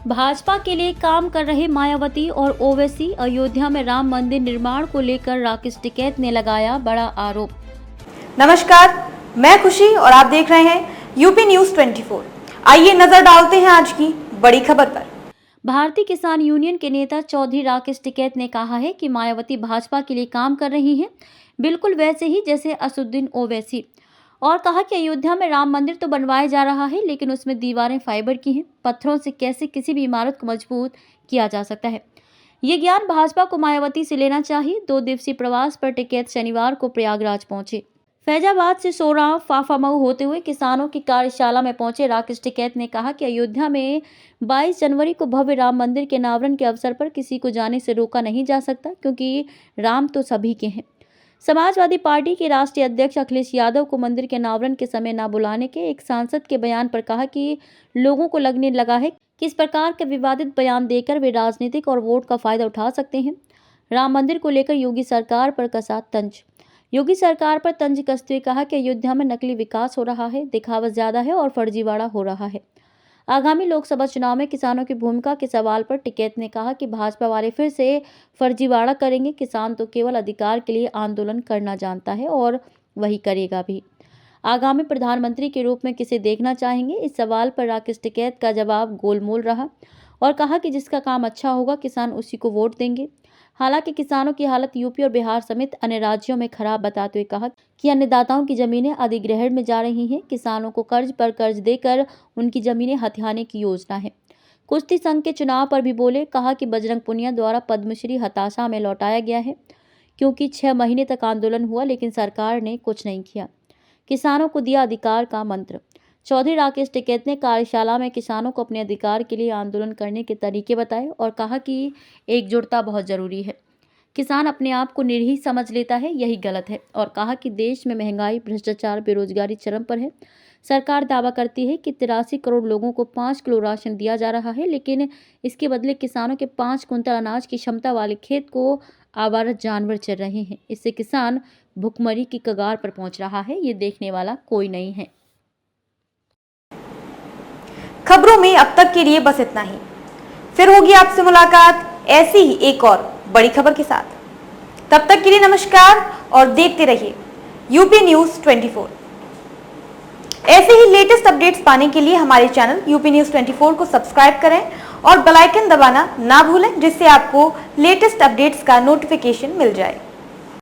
भाजपा के लिए काम कर रहे मायावती और ओवैसी, अयोध्या में राम मंदिर निर्माण को लेकर राकेश टिकैत ने लगाया बड़ा आरोप। नमस्कार, मैं खुशी और आप देख रहे हैं यूपी न्यूज 24। आइए नजर डालते हैं आज की बड़ी खबर पर। भारतीय किसान यूनियन के नेता चौधरी राकेश टिकैत ने कहा है कि मायावती भाजपा के लिए काम कर रही हैं, बिल्कुल वैसे ही जैसे असदुद्दीन ओवैसी, और कहा कि अयोध्या में राम मंदिर तो बनवाया जा रहा है, लेकिन उसमें दीवारें फाइबर की हैं। पत्थरों से कैसे किसी भी इमारत को मजबूत किया जा सकता है, ये ज्ञान भाजपा को मायावती से लेना चाहिए। 2 दिवसीय प्रवास पर टिकैत शनिवार को प्रयागराज पहुंचे। फैजाबाद से सोराव फाफामऊ होते हुए किसानों की कार्यशाला में पहुंचे राकेश टिकैत ने कहा कि अयोध्या में 22 जनवरी को भव्य राम मंदिर के अनावरण के अवसर पर किसी को जाने से रोका नहीं जा सकता, क्योंकि राम तो सभी के हैं। समाजवादी पार्टी के राष्ट्रीय अध्यक्ष अखिलेश यादव को मंदिर के अनावरण के समय न बुलाने के एक सांसद के बयान पर कहा कि लोगों को लगने लगा है कि इस प्रकार के विवादित बयान देकर वे राजनीतिक और वोट का फायदा उठा सकते हैं। राम मंदिर को लेकर योगी सरकार पर कसा तंज। योगी सरकार पर तंज कसते हुए कहा कि अयोध्या में नकली विकास हो रहा है, दिखावा ज्यादा है और फर्जीवाड़ा हो रहा है। आगामी लोकसभा चुनाव में किसानों की भूमिका के सवाल पर टिकैत ने कहा कि भाजपा वाले फिर से फर्जीवाड़ा करेंगे। किसान तो केवल अधिकार के लिए आंदोलन करना जानता है और वही करेगा भी। आगामी प्रधानमंत्री के रूप में किसे देखना चाहेंगे, इस सवाल पर राकेश टिकैत का जवाब गोलमोल रहा और कहा कि जिसका काम अच्छा होगा किसान उसी को वोट देंगे। हालांकि किसानों की हालत यूपी और बिहार समेत अन्य राज्यों में खराब बताते हुए कहा कि अन्नदाताओं की जमीनें अधिग्रहण में जा रही हैं। किसानों को कर्ज पर कर्ज देकर उनकी जमीनें हथियाने की योजना है। कुश्ती संघ के चुनाव पर भी बोले, कहा कि बजरंग पुनिया द्वारा पद्मश्री हताशा में लौटाया गया है, क्योंकि 6 महीने तक आंदोलन हुआ लेकिन सरकार ने कुछ नहीं किया। किसानों को दिया अधिकार का मंत्र। चौधरी राकेश टिकैत ने कार्यशाला में किसानों को अपने अधिकार के लिए आंदोलन करने के तरीके बताए और कहा कि एकजुटता बहुत जरूरी है। किसान अपने आप को निर्भीक समझ लेता है, यही गलत है, और कहा कि देश में महंगाई, भ्रष्टाचार, बेरोजगारी चरम पर है। सरकार दावा करती है कि 83 करोड़ लोगों को 5 किलो राशन दिया जा रहा है, लेकिन इसके बदले किसानों के 5 कुंतल अनाज की क्षमता वाले खेत को आवारा जानवर चर रहे हैं। इससे किसान भुखमरी की कगार पर पहुंच रहा है, ये देखने वाला कोई नहीं है। खबरों में अब तक के लिए बस इतना ही। फिर होगी आपसे मुलाकात ऐसी ही एक और बड़ी खबर के साथ। तब तक के लिए नमस्कार और देखते रहिए यूपी न्यूज 24। ऐसे ही लेटेस्ट अपडेट्स पाने के लिए हमारे चैनल यूपी न्यूज 24 को सब्सक्राइब करें और बेल आइकन दबाना ना भूलें, जिससे आपको लेटेस्ट अपडेट्स का नोटिफिकेशन मिल जाए।